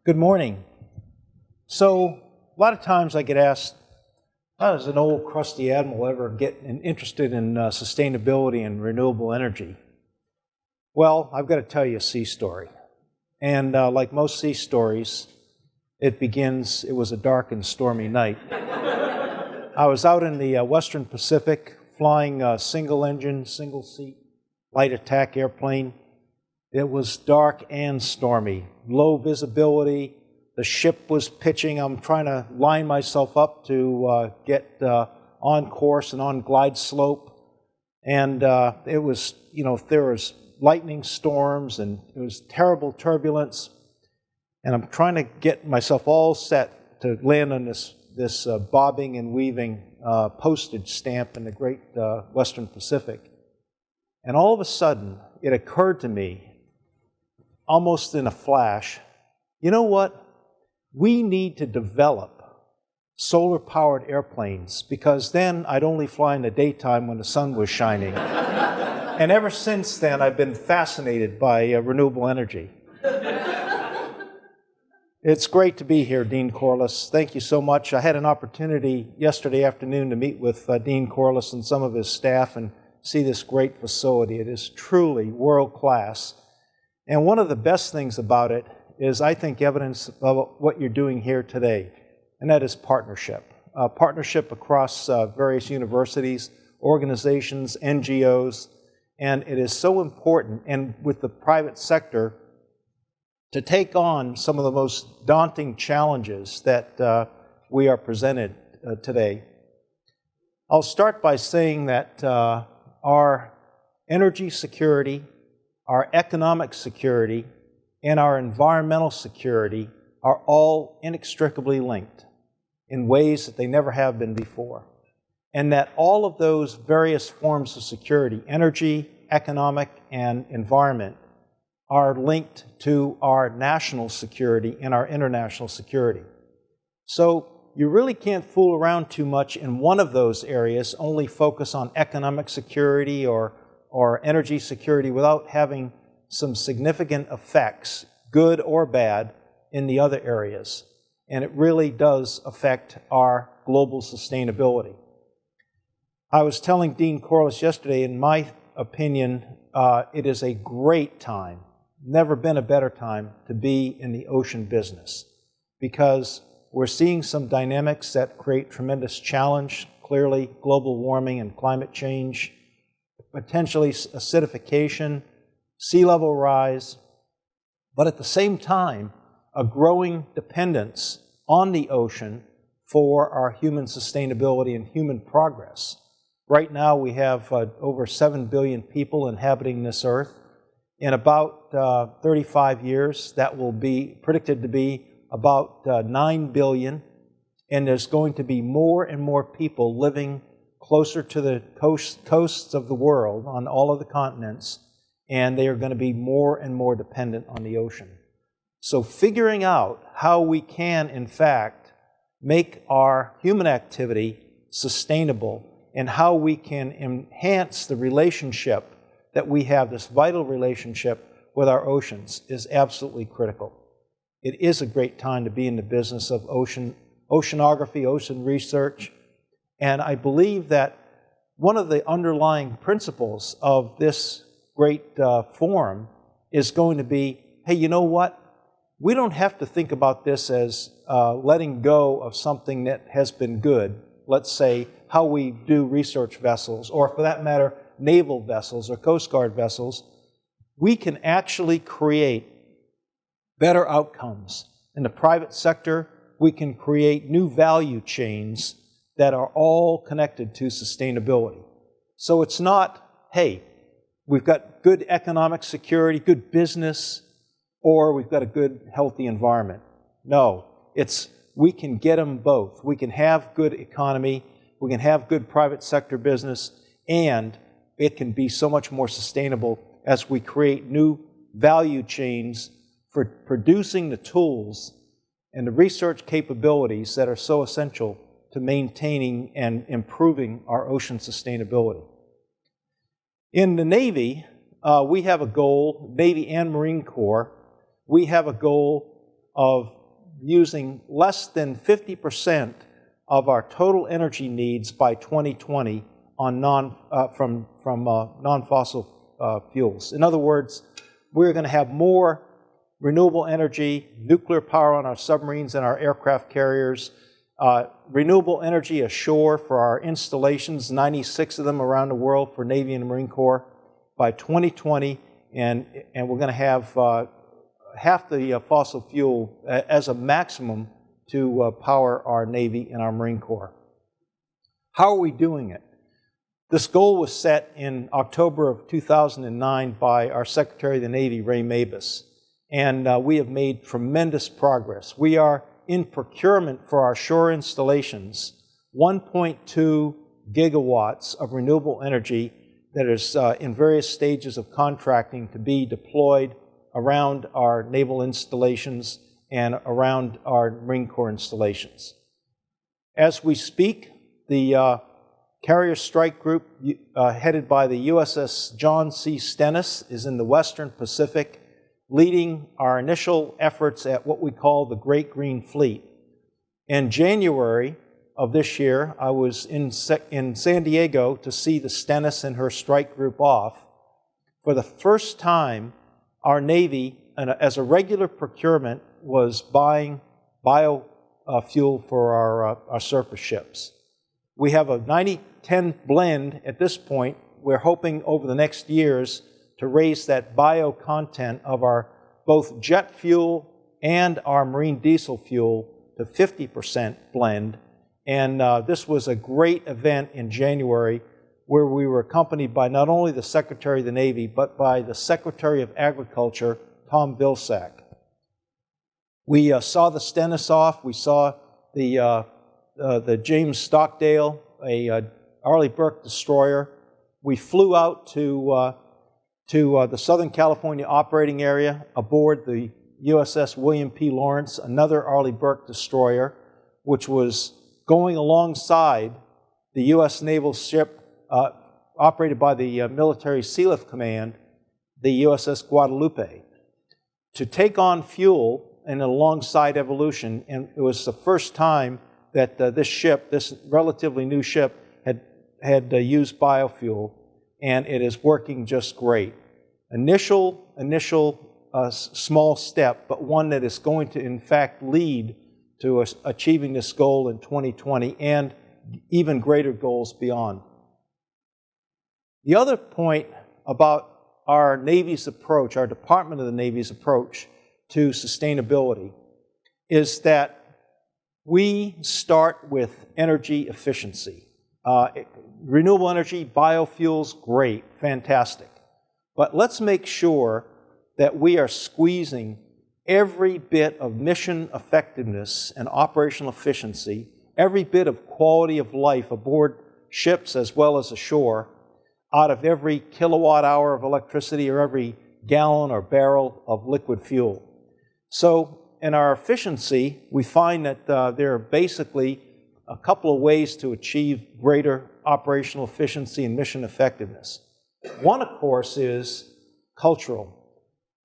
Good morning. So, a lot of times I get asked, how does an old crusty admiral ever get interested in sustainability and renewable energy? Well, I've got to tell you a sea story. And like most sea stories, it was a dark and stormy night. I was out in the Western Pacific flying a single-engine, single-seat light attack airplane. It was dark and stormy, low visibility. The ship was pitching. I'm trying to line myself up to get on course and on glide slope. And it was, there was lightning storms and it was terrible turbulence. And I'm trying to get myself all set to land on this bobbing and weaving postage stamp in the great Western Pacific. And all of a sudden, it occurred to me, almost in a flash, you know what? We need to develop solar-powered airplanes, because then I'd only fly in the daytime when the sun was shining. And ever since then, I've been fascinated by renewable energy. It's great to be here, Dean Corliss. Thank you so much. I had an opportunity yesterday afternoon to meet with Dean Corliss and some of his staff and see this great facility. It is truly world-class. And one of the best things about it is, I think, evidence of what you're doing here today, and that is partnership. Partnership across various universities, organizations, NGOs, and it is so important, and with the private sector, to take on some of the most daunting challenges that we are presented today. I'll start by saying that our energy security, our economic security, and our environmental security are all inextricably linked in ways that they never have been before. And that all of those various forms of security, energy, economic, and environment, are linked to our national security and our international security. So you really can't fool around too much in one of those areas, only focus on economic security or energy security without having some significant effects, good or bad, in the other areas. And it really does affect our global sustainability. I was telling Dean Corliss yesterday, in my opinion, it is a great time, never been a better time, to be in the ocean business, because we're seeing some dynamics that create tremendous challenge. Clearly, global warming and climate change, potentially acidification, sea level rise, but at the same time, a growing dependence on the ocean for our human sustainability and human progress. Right now, we have over 7 billion people inhabiting this earth. In about 35 years, that will be predicted to be about 9 billion, and there's going to be more and more people living closer to the coasts of the world on all of the continents, and they are going to be more and more dependent on the ocean. So figuring out how we can, in fact, make our human activity sustainable and how we can enhance the relationship that we have, this vital relationship with our oceans, is absolutely critical. It is a great time to be in the business of oceanography, ocean research, and I believe that one of the underlying principles of this great forum is going to be, hey, you know what? We don't have to think about this as letting go of something that has been good. Let's say how we do research vessels, or for that matter, naval vessels or Coast Guard vessels. We can actually create better outcomes. In the private sector, we can create new value chains that are all connected to sustainability. So it's not, hey, we've got good economic security, good business, or we've got a good, healthy environment. No, it's we can get them both. We can have good economy, we can have good private sector business, and it can be so much more sustainable as we create new value chains for producing the tools and the research capabilities that are so essential to maintaining and improving our ocean sustainability. In the Navy, we have a goal, Navy and Marine Corps, we have a goal of using less than 50% of our total energy needs by 2020 on non-fossil fuels. In other words, we're going to have more renewable energy, nuclear power on our submarines and our aircraft carriers, renewable energy ashore for our installations, 96 of them around the world for Navy and Marine Corps by 2020, and we're going to have half the fossil fuel as a maximum to power our Navy and our Marine Corps. How are we doing it? This goal was set in October of 2009 by our Secretary of the Navy, Ray Mabus, and we have made tremendous progress. We are in procurement for our shore installations, 1.2 gigawatts of renewable energy that is in various stages of contracting to be deployed around our naval installations and around our Marine Corps installations. As we speak, the Carrier Strike Group, headed by the USS John C. Stennis, is in the Western Pacific, leading our initial efforts at what we call the Great Green Fleet. In January of this year, I was in San Diego to see the Stennis and her strike group off. For the first time, our Navy, as a regular procurement, was buying biofuel for our surface ships. We have a 90-10 blend at this point. We're hoping over the next years to raise that bio content of our both jet fuel and our marine diesel fuel to 50% blend. And this was a great event in January where we were accompanied by not only the Secretary of the Navy, but by the Secretary of Agriculture, Tom Vilsack. We saw the Stennis off. We saw the James Stockdale, a Arleigh Burke destroyer. We flew out to the Southern California operating area aboard the USS William P. Lawrence, another Arleigh Burke destroyer, which was going alongside the U.S. naval ship operated by the Military Sealift Command, the USS Guadalupe, to take on fuel and alongside Evolution. And it was the first time that this ship, this relatively new ship, had used biofuel, and it is working just great. Initial small step, but one that is going to, in fact, lead to us achieving this goal in 2020 and even greater goals beyond. The other point about our Navy's approach, our Department of the Navy's approach to sustainability, is that we start with energy efficiency. Renewable energy, biofuels, great, fantastic. But let's make sure that we are squeezing every bit of mission effectiveness and operational efficiency, every bit of quality of life aboard ships as well as ashore, out of every kilowatt hour of electricity or every gallon or barrel of liquid fuel. So in our efficiency, we find that there are basically a couple of ways to achieve greater operational efficiency and mission effectiveness. One, of course, is cultural.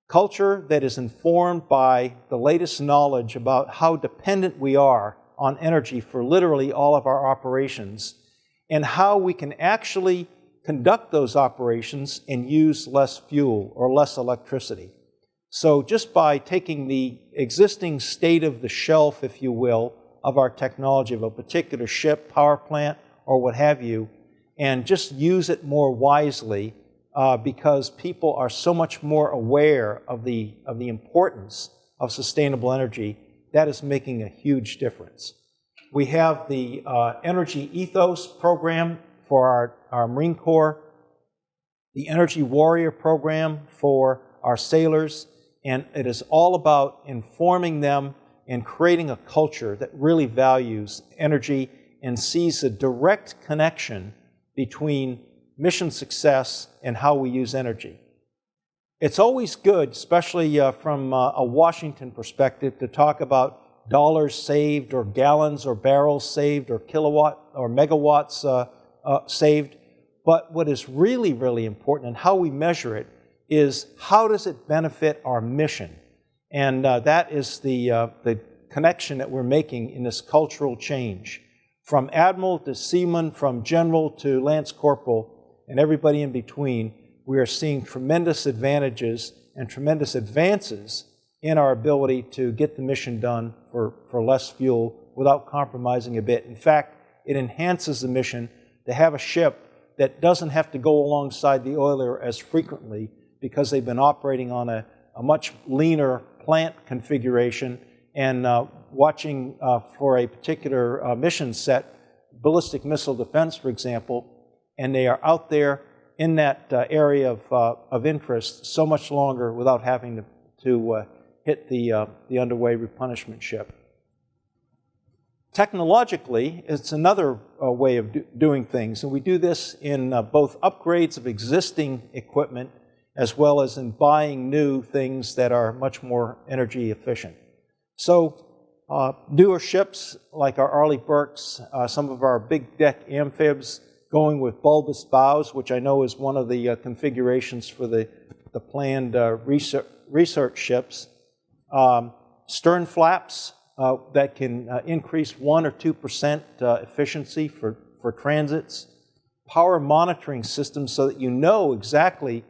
Culture that is informed by the latest knowledge about how dependent we are on energy for literally all of our operations, and how we can actually conduct those operations and use less fuel or less electricity. So just by taking the existing state of the shelf, if you will, of our technology of a particular ship, power plant, or what have you, and just use it more wisely, because people are so much more aware of the importance of sustainable energy, that is making a huge difference. We have the Energy Ethos program for our Marine Corps, the Energy Warrior program for our sailors, and it is all about informing them and creating a culture that really values energy and sees a direct connection between mission success and how we use energy. It's always good, especially from a Washington perspective, to talk about dollars saved or gallons or barrels saved or kilowatt or megawatts saved. But what is really, really important and how we measure it is how does it benefit our mission? And that is the connection that we're making in this cultural change. From admiral to seaman, from general to lance corporal, and everybody in between, we are seeing tremendous advantages and tremendous advances in our ability to get the mission done for less fuel without compromising a bit. In fact, it enhances the mission to have a ship that doesn't have to go alongside the oiler as frequently because they've been operating on a much leaner plant configuration and watching for a particular mission set, ballistic missile defense, for example, and they are out there in that area of interest so much longer without having to hit the underway replenishment ship. Technologically, it's another way of doing things, and we do this in both upgrades of existing equipment as well as in buying new things that are much more energy efficient. So newer ships like our Arleigh Burkes, some of our big deck amphibs going with bulbous bows, which I know is one of the configurations for the planned research ships, stern flaps that can increase 1 or 2% efficiency for transits, power monitoring systems so that you know exactly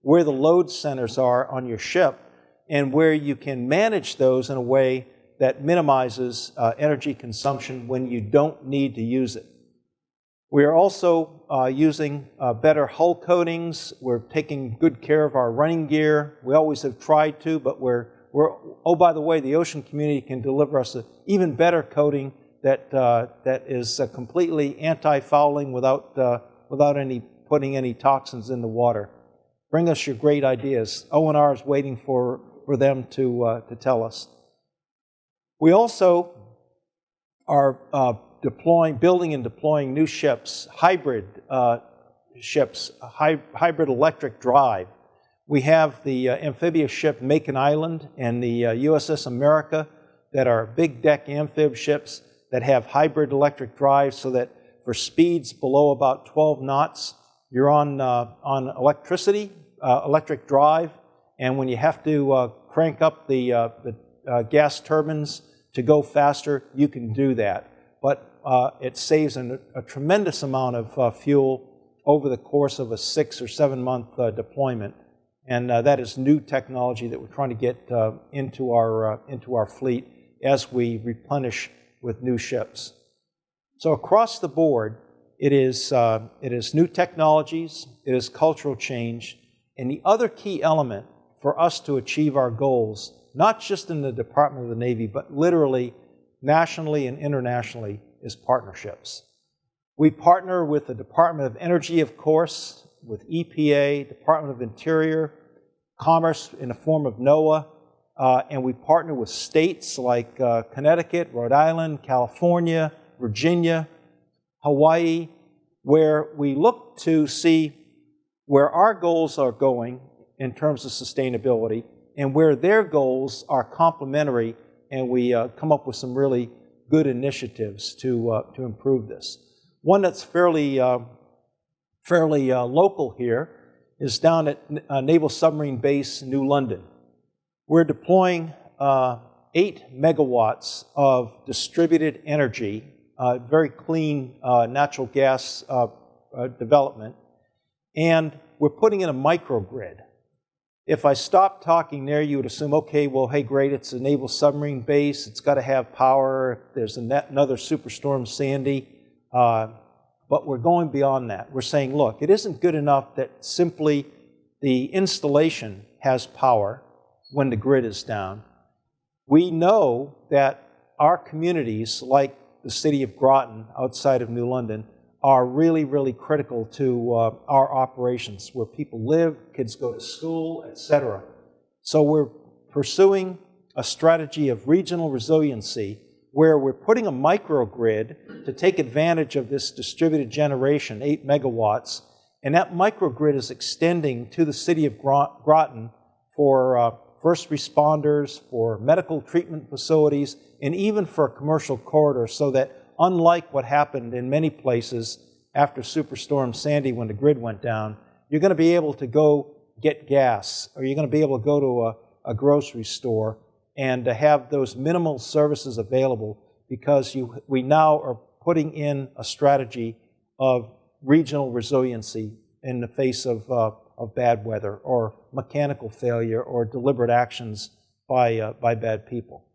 where the load centers are on your ship and where you can manage those in a way that minimizes energy consumption when you don't need to use it. We are also using better hull coatings. We're taking good care of our running gear. We always have tried to, but oh, by the way, the ocean community can deliver us an even better coating that is completely anti-fouling without putting any toxins in the water. Bring us your great ideas. O&R is waiting for them to tell us. We also are building and deploying new ships, hybrid ships, hybrid electric drive. We have the amphibious ship Macon Island and the USS America that are big deck amphib ships that have hybrid electric drive so that for speeds below about 12 knots, you're on electricity, electric drive, and when you have to crank up the gas turbines to go faster, you can do that. But it saves a tremendous amount of fuel over the course of a 6 or 7 month deployment. And that is new technology that we're trying to get into our fleet as we replenish with new ships. So across the board, it is new technologies, it is cultural change, and the other key element for us to achieve our goals, not just in the Department of the Navy, but literally nationally and internationally, is partnerships. We partner with the Department of Energy, of course, with EPA, Department of Interior, Commerce in the form of NOAA, and we partner with states like Connecticut, Rhode Island, California, Virginia, Hawaii, where we look to see where our goals are going in terms of sustainability and where their goals are complementary, and we come up with some really good initiatives to improve this. One that's fairly local here is down at Naval Submarine Base, New London. We're deploying 8 megawatts of distributed energy, very clean natural gas development, and we're putting in a microgrid. If I stopped talking there, you would assume, okay, well, hey, great, it's a naval submarine base, it's got to have power, there's another Superstorm Sandy, but we're going beyond that. We're saying, look, it isn't good enough that simply the installation has power when the grid is down. We know that our communities, like the city of Groton outside of New London, are really, really critical to our operations, where people live, kids go to school, etc. So we're pursuing a strategy of regional resiliency where we're putting a microgrid to take advantage of this distributed generation, 8 megawatts, and that microgrid is extending to the city of Groton for first responders, for medical treatment facilities, and even for a commercial corridor, so that unlike what happened in many places after Superstorm Sandy when the grid went down, you're going to be able to go get gas, or you're going to be able to go to a grocery store and to have those minimal services available, because we now are putting in a strategy of regional resiliency in the face of bad weather or mechanical failure or deliberate actions by bad people.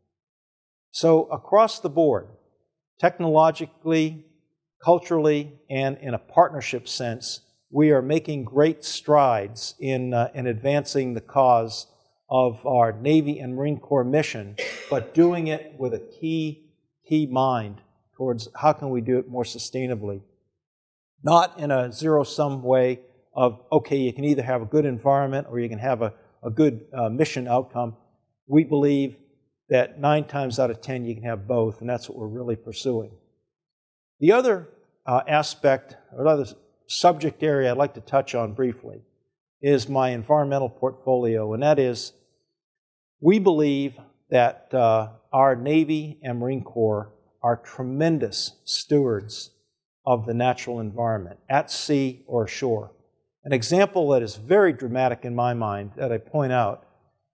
So across the board, technologically, culturally, and in a partnership sense, we are making great strides in advancing the cause of our Navy and Marine Corps mission, but doing it with a key mind towards how can we do it more sustainably. Not in a zero-sum way of, okay, you can either have a good environment or you can have a good mission outcome. We believe that 9 times out of 10 you can have both, and that's what we're really pursuing. The other aspect, or another subject area I'd like to touch on briefly, is my environmental portfolio, and that is, we believe that our Navy and Marine Corps are tremendous stewards of the natural environment, at sea or shore. An example that is very dramatic in my mind that I point out,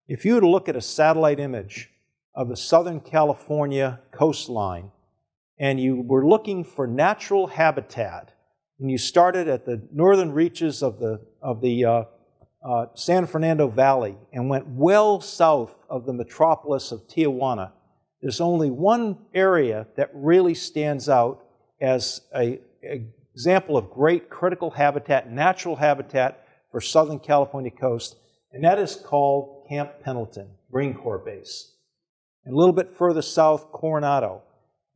if you were to look at a satellite image of the Southern California coastline, and you were looking for natural habitat, and you started at the northern reaches of the San Fernando Valley and went well south of the metropolis of Tijuana, there's only one area that really stands out as an example of great critical habitat, natural habitat for Southern California coast, and that is called Camp Pendleton, Marine Corps Base. And a little bit further south, Coronado.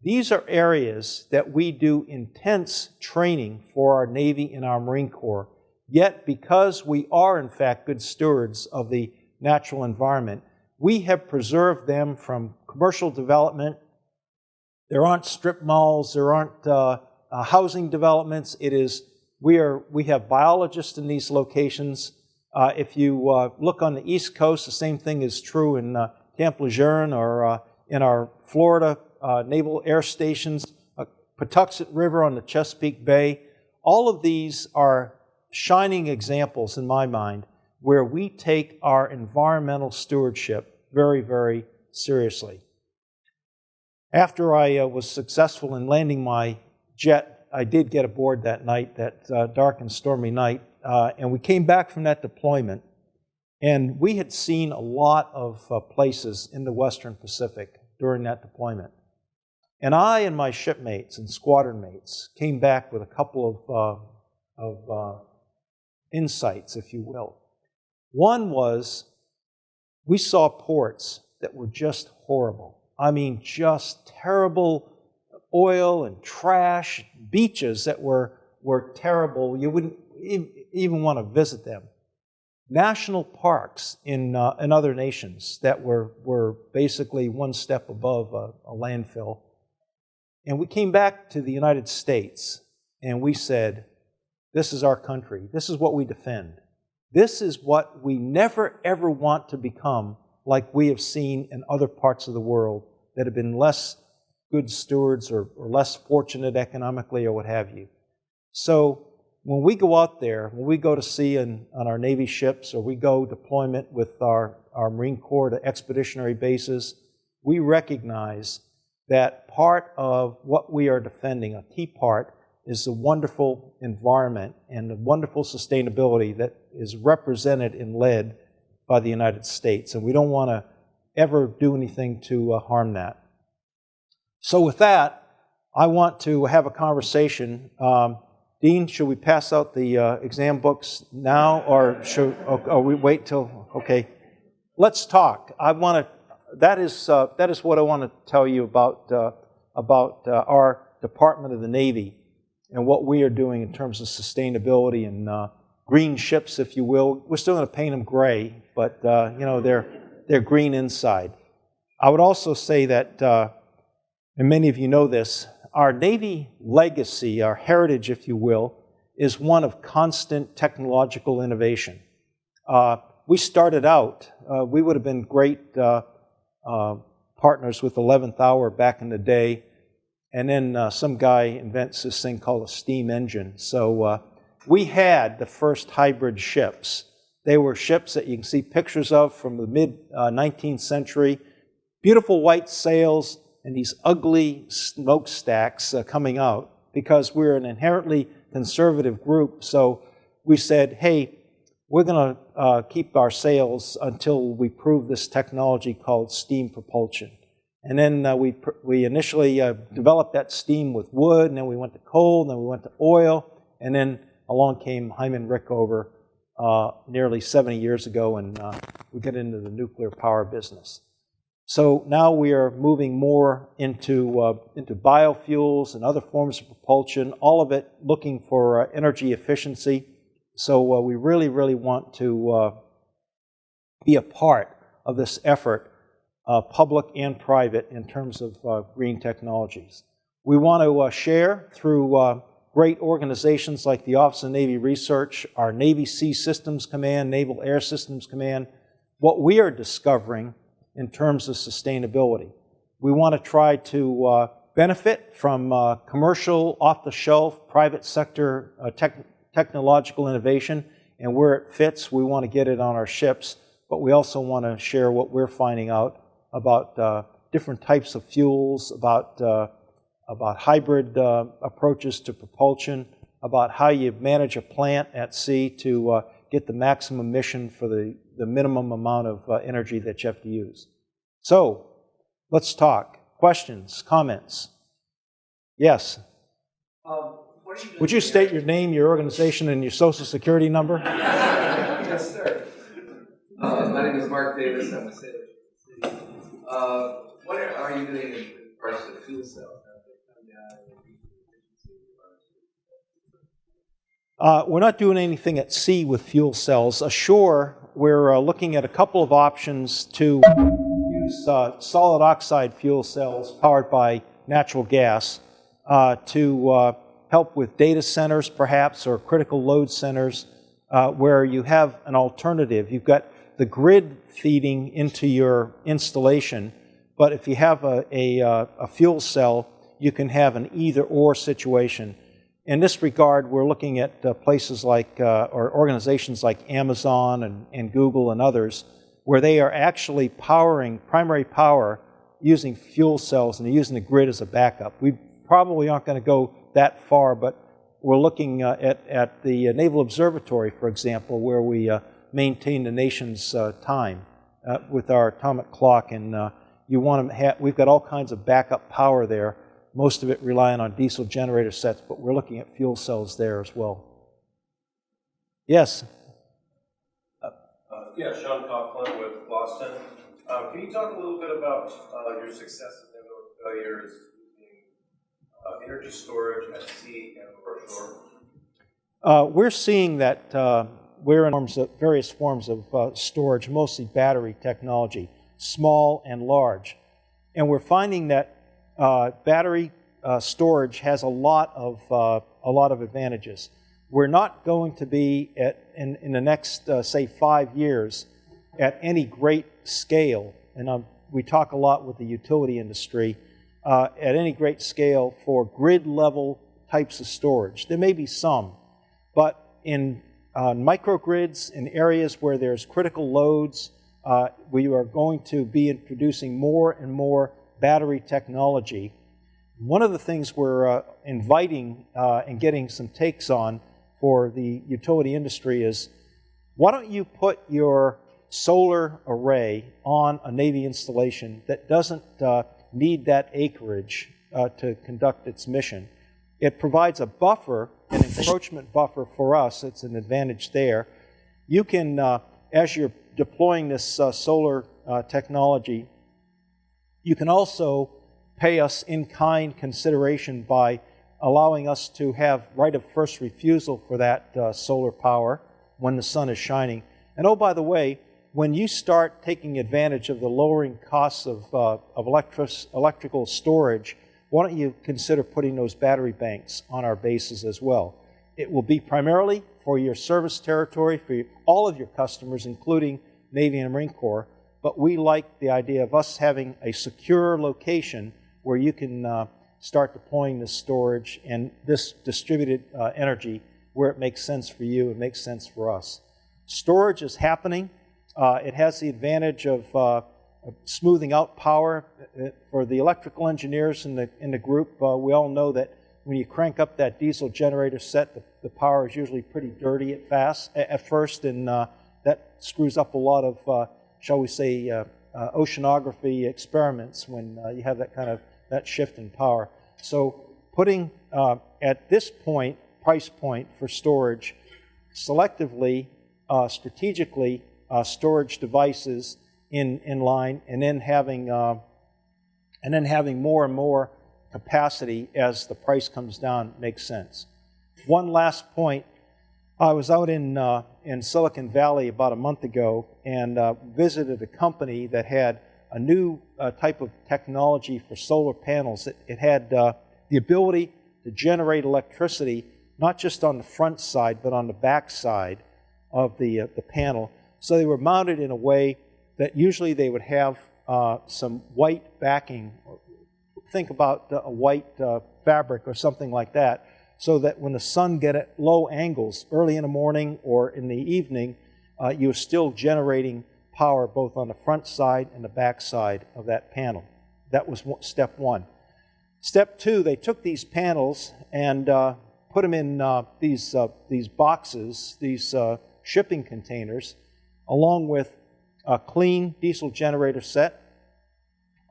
These are areas that we do intense training for our Navy and our Marine Corps, yet because we are in fact good stewards of the natural environment, we have preserved them from commercial development. There aren't strip malls, there aren't housing developments. We have biologists in these locations. If you look on the East Coast, the same thing is true in Camp Lejeune or in our Florida naval air stations, Patuxent River on the Chesapeake Bay. All of these are shining examples in my mind where we take our environmental stewardship very, very seriously. After I was successful in landing my jet, I did get aboard that night, that dark and stormy night, and we came back from that deployment, and we had seen a lot of places in the Western Pacific during that deployment. And I and my shipmates and squadron mates came back with a couple of insights, if you will. One was, we saw ports that were just horrible. I mean, just terrible oil and trash, beaches that were terrible. You wouldn't even want to visit them. National parks in other nations that were basically one step above a landfill. And we came back to the United States and we said, this is our country. This is what we defend. This is what we never ever want to become, like we have seen in other parts of the world that have been less good stewards or less fortunate economically or what have you. So when we go out there, when we go to sea on our Navy ships or we go deployment with our Marine Corps to expeditionary bases, we recognize that part of what we are defending, a key part, is the wonderful environment and the wonderful sustainability that is represented and led by the United States. And we don't want to ever do anything to harm that. So with that, I want to have a conversation. Dean, should we pass out the exam books now, or should we wait till, okay. Let's talk. That is what I want to tell you about our Department of the Navy and what we are doing in terms of sustainability and green ships, if you will. We're still going to paint them gray, but they're green inside. I would also say that, and many of you know this, our Navy legacy, our heritage, if you will, is one of constant technological innovation. We started out, we would have been great partners with 11th Hour back in the day, and then some guy invents this thing called a steam engine. So we had the first hybrid ships. They were ships that you can see pictures of from the mid-19th century. beautiful white sails and these ugly smokestacks coming out because we're an inherently conservative group. So we said, hey, we're going to keep our sails until we prove this technology called steam propulsion. And then we initially developed that steam with wood, and then we went to coal, and then we went to oil, and then along came Hyman Rickover nearly 70 years ago, and we got into the nuclear power business. So now we are moving more into biofuels and other forms of propulsion, all of it looking for energy efficiency. So we really, really want to be a part of this effort, public and private, in terms of green technologies. We want to share through great organizations like the Office of Navy Research, our Navy Sea Systems Command, Naval Air Systems Command, what we are discovering in terms of sustainability. We want to try to benefit from commercial, off-the-shelf, private sector technological innovation, and where it fits, we want to get it on our ships, but we also want to share what we're finding out about different types of fuels, about hybrid approaches to propulsion, about how you manage a plant at sea to get the maximum emission for the minimum amount of energy that you have to use. So, let's talk. Questions, comments? Yes? Would you state your name, your organization, and your social security number? Yes, sir. My name is Mark Davis. I'm a sailor. What are you doing in regards to fuel cells? We're not doing anything at sea with fuel cells. Ashore, we're looking at a couple of options to use solid oxide fuel cells powered by natural gas to help with data centers, perhaps, or critical load centers where you have an alternative. You've got the grid feeding into your installation, but if you have a fuel cell, you can have an either-or situation. In this regard, we're looking at places like, or organizations like Amazon and Google and others, where they are actually powering primary power using fuel cells and using the grid as a backup. We probably aren't going to go that far, but we're looking at the Naval Observatory, for example, where we maintain the nation's time with our atomic clock, and you want to we've got all kinds of backup power there, most of it relying on diesel generator sets, but we're looking at fuel cells there as well. Yes? Yeah, Sean Coughlin with Boston. Can you talk a little bit about your successes and failures using energy storage at sea and ashore? We're seeing that we're in various forms of storage, mostly battery technology, small and large. And we're finding that battery storage has a lot of advantages. We're not going to be in the next, say, 5 years at any great scale, and we talk a lot with the utility industry, at any great scale for grid-level types of storage. There may be some, but in microgrids, in areas where there's critical loads, we are going to be introducing more and more battery technology. One of the things we're inviting and getting some takes on for the utility industry is, why don't you put your solar array on a Navy installation that doesn't need that acreage to conduct its mission? It provides a buffer, an encroachment buffer for us. It's an advantage there. You can, as you're deploying this solar technology, you can also pay us in-kind consideration by allowing us to have right of first refusal for that solar power when the sun is shining. And oh, by the way, when you start taking advantage of the lowering costs of electrical storage, why don't you consider putting those battery banks on our bases as well? It will be primarily for your service territory, for all of your customers, including Navy and Marine Corps, but we like the idea of us having a secure location where you can start deploying this storage and this distributed energy where it makes sense for you and makes sense for us. Storage is happening. It has the advantage of smoothing out power. For the electrical engineers in the group, we all know that when you crank up that diesel generator set, the power is usually pretty dirty at first, and that screws up a lot of, shall we say, oceanography experiments when you have that shift in power. So putting at this price point for storage, selectively, strategically, storage devices in line, and then having more and more capacity as the price comes down makes sense. One last point. I was out in Silicon Valley about a month ago and visited a company that had a new type of technology for solar panels. It had the ability to generate electricity not just on the front side but on the back side of the panel. So they were mounted in a way that usually they would have some white backing. Think about a white fabric or something like that, so that when the sun get at low angles, early in the morning or in the evening, you're still generating power both on the front side and the back side of that panel. That was step one. Step two, they took these panels and put them in these boxes, these shipping containers, along with a clean diesel generator set,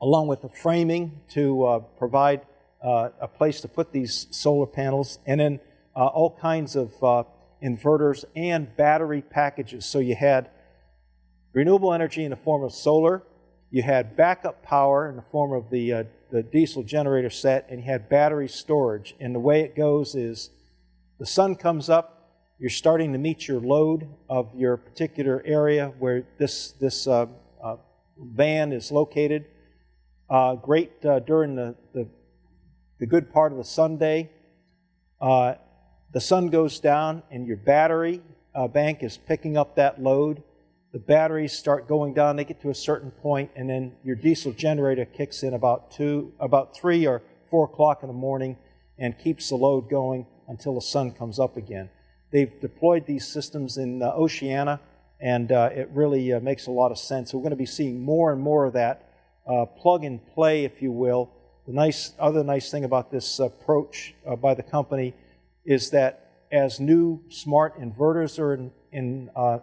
along with the framing to provide a place to put these solar panels, and then all kinds of inverters and battery packages. So you had renewable energy in the form of solar, you had backup power in the form of the diesel generator set, and you had battery storage. And the way it goes is the sun comes up, you're starting to meet your load of your particular area where this van is located. Great during the good part of the Sunday. The sun goes down and your battery bank is picking up that load. The batteries start going down, they get to a certain point, and then your diesel generator kicks in about 3 or 4 o'clock in the morning and keeps the load going until the sun comes up again. They've deployed these systems in Oceania, and it really makes a lot of sense. So we're going to be seeing more and more of that plug and play, if you will. The other nice thing about this approach by the company is that as new smart inverters are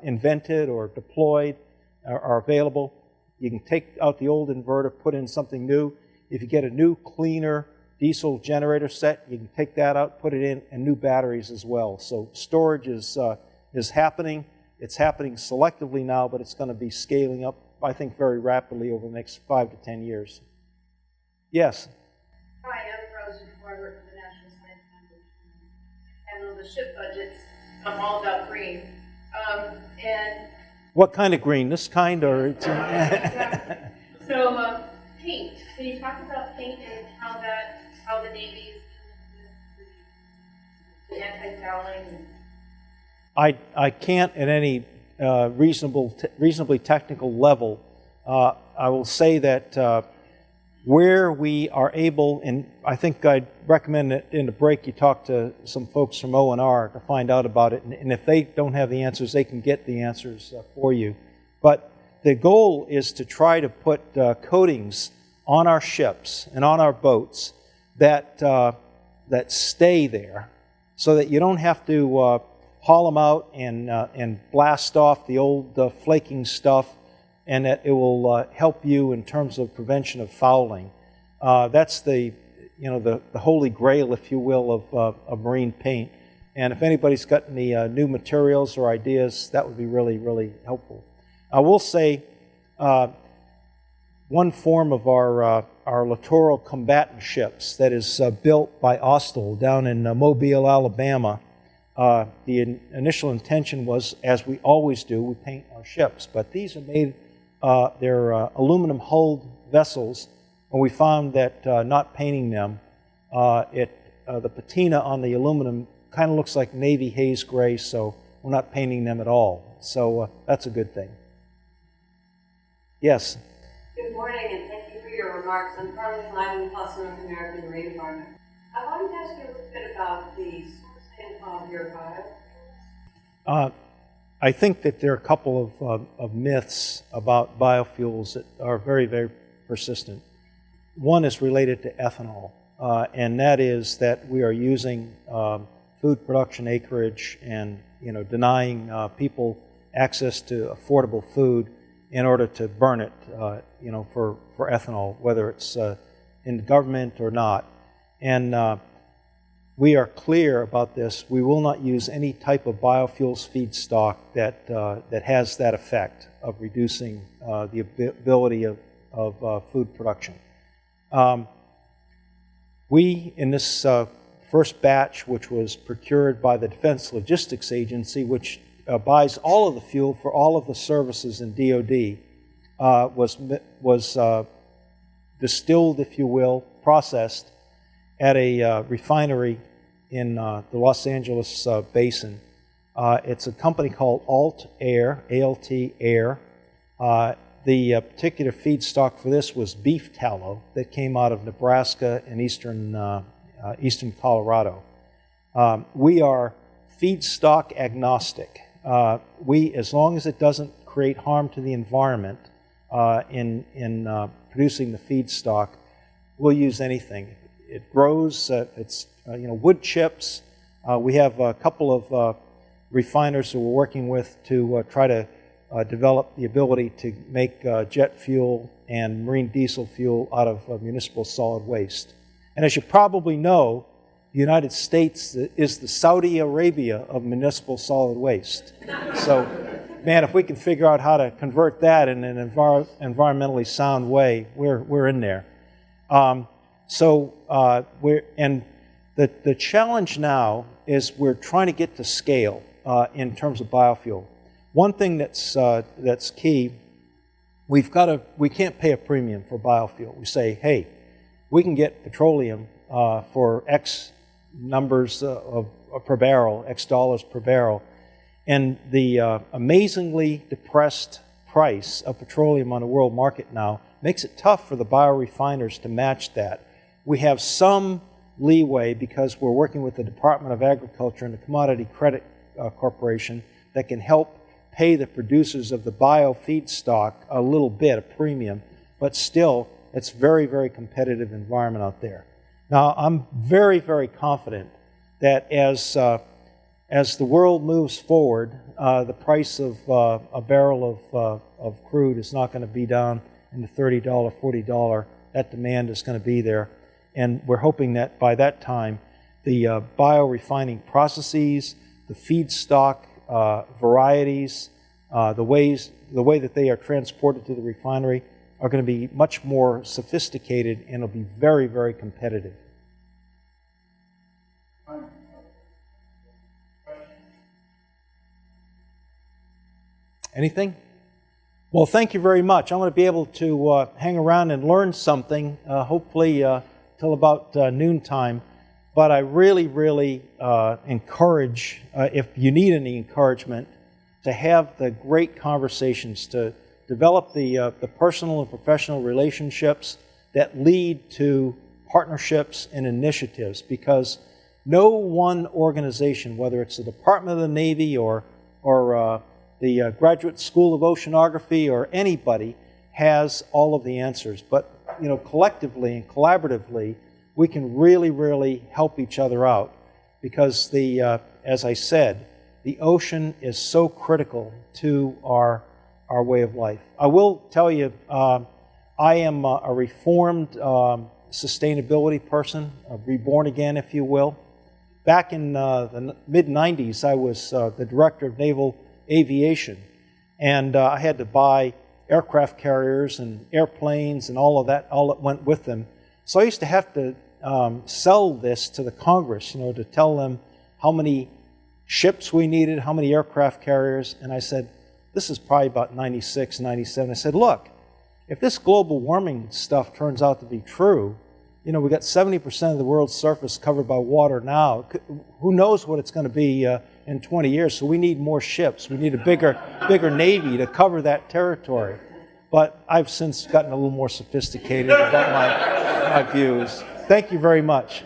invented or deployed, are available, you can take out the old inverter, put in something new. If you get a new, cleaner diesel generator set, you can take that out, put it in, and new batteries as well. So storage is happening. It's happening selectively now, but it's going to be scaling up, I think, very rapidly over the next 5 to 10 years. Yes? Hi, I'm Rose before I work for the National Science Foundation. And on the ship budgets, I'm all about green. And what kind of green? This kind or? exactly. So paint. Can you talk about paint and how the Navy is doing the anti-fouling? I can't at any reasonably technical level. I will say that where we are able, and I think I'd recommend that in the break you talk to some folks from O&R to find out about it, and if they don't have the answers, they can get the answers for you. But the goal is to try to put coatings on our ships and on our boats that stay there, so that you don't have to haul them out and blast off the old flaking stuff, and that it will help you in terms of prevention of fouling. That's the holy grail, if you will, of marine paint. And if anybody's got any new materials or ideas, that would be really, really helpful. I will say one form of our littoral combatant ships that is built by Austal down in Mobile, Alabama. The initial intention was, as we always do, we paint our ships, but these are made, they're aluminum-hulled vessels, and we found that not painting them, the patina on the aluminum kind of looks like navy haze gray, so we're not painting them at all. So that's a good thing. Yes? Good morning, and thank you for your remarks. I'm Carly Lyman, plus North American Marine Environment. I wanted to ask you a little bit about the sourcing of your biofuels. I think that there are a couple of myths about biofuels that are very, very persistent. One is related to ethanol, and that is that we are using food production acreage and denying people access to affordable food in order to burn it, for ethanol, whether it's in the government or not. And we are clear about this. We will not use any type of biofuels feedstock that has that effect of reducing the ability of food production. We, in this first batch, which was procured by the Defense Logistics Agency, which buys all of the fuel for all of the services in DoD, was distilled, if you will, processed at a refinery in the Los Angeles basin. It's a company called Alt Air, A-L-T Air. The particular feedstock for this was beef tallow that came out of Nebraska and eastern Colorado. We are feedstock agnostic. As long as it doesn't create harm to the environment in producing the feedstock, we'll use anything. It grows. It's wood chips. We have a couple of refiners that we're working with to try to develop the ability to make jet fuel and marine diesel fuel out of municipal solid waste. And as you probably know, the United States is the Saudi Arabia of municipal solid waste. So, man, if we can figure out how to convert that in an environmentally sound way, we're in there. The challenge now is we're trying to get to scale in terms of biofuel. One thing that's key, we can't pay a premium for biofuel. We say, hey, we can get petroleum for X numbers per barrel, X dollars per barrel, and the amazingly depressed price of petroleum on the world market now makes it tough for the biorefiners to match that. We have some leeway because we're working with the Department of Agriculture and the Commodity Credit Corporation that can help pay the producers of the bio feedstock a little bit, a premium, but still, it's very, very competitive environment out there. Now, I'm very, very confident that as the world moves forward, the price of a barrel of crude is not going to be down in the $30, $40. That demand is going to be there. And we're hoping that by that time, the biorefining processes, the feedstock varieties, the way that they are transported to the refinery are going to be much more sophisticated, and it'll be very, very competitive. Anything? Well, thank you very much. I'm going to be able to hang around and learn something, hopefully till about noontime. But I really, really encourage, if you need any encouragement, to have the great conversations, to develop the personal and professional relationships that lead to partnerships and initiatives, because no one organization, whether it's the Department of the Navy or the Graduate School of Oceanography or anybody, has all of the answers. But collectively and collaboratively, we can really, really help each other out, because as I said, the ocean is so critical to our way of life. I will tell you, I am a reformed sustainability person, reborn again, if you will. Back in the mid-90s, I was the director of naval aviation, and I had to buy aircraft carriers and airplanes and all that went with them. So I used to have to sell this to the Congress, to tell them how many ships we needed, how many aircraft carriers, and I said, this is probably about 96, 97. I said, look, if this global warming stuff turns out to be true, we got 70% of the world's surface covered by water now. Who knows what it's going to be in 20 years, so we need more ships. We need a bigger Navy to cover that territory. But I've since gotten a little more sophisticated about my views. Thank you very much.